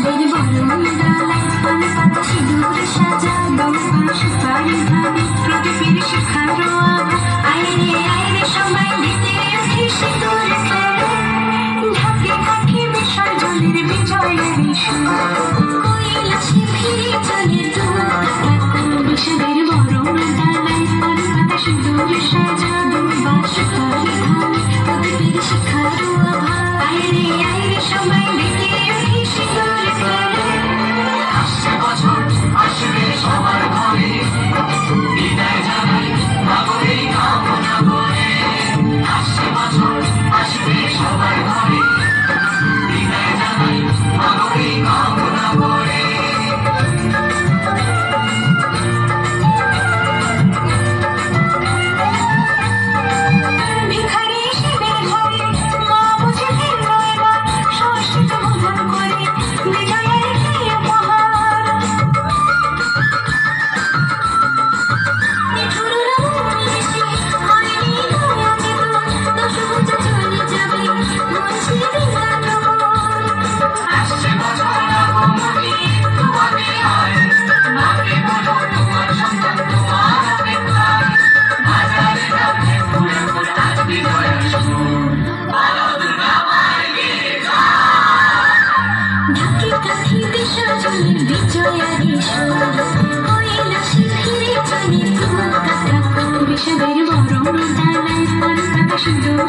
বিষাদের বরণ ডালায় পান পাতা সিঁদুর সাজানো সুপারি ধানে প্রদীপের শিখারো আভা আয় রে সবাই দিতে উঠি সিঁদুর খেলে ঢাকে কাঠি বিসর্জনের বিজয়ের সুর কৈলাসে ফিরে চলে বিষাদের বরণ ডালায় পান পাতা সিঁদুর সাজানো সুপারি ধানে প্রদীপের শিখারো আভা আয় রে সবাই দিতে উঠি সিঁদুর খেলে আসছে বছর আসবে সবার ঘরে বিদায় জানাই মাগোরে কামনা করে আসছে বছর আসবে সবার ঘরে বিদায় জানাই মাগোরে কামনা করে ভিখারি শিবের ঘরে মা বুঝে ফিরল এবার ষষ্ঠীতে বোধন করে বিজয়ের কি উপহার নিঠুররা মিলেছে হয়নি দয়াতে দশভুজা চলে যাবে মুছে দিলাম আসছে বছর আগমনী তোমাকে আয় মাকে বলো তোমার সন্তান তোমার অপেক্ষায় বাজারে যাবে ফুলে ফুল আজ বিজয়ের সুর বলো দুর্গা মায়ের ঢাকে কাঠি বিসর্জনের বিজয়ারি সুর কৈলাসে ফিরে চলে বিষাদের বরণ ডালায় পান পাতা সিঁদুর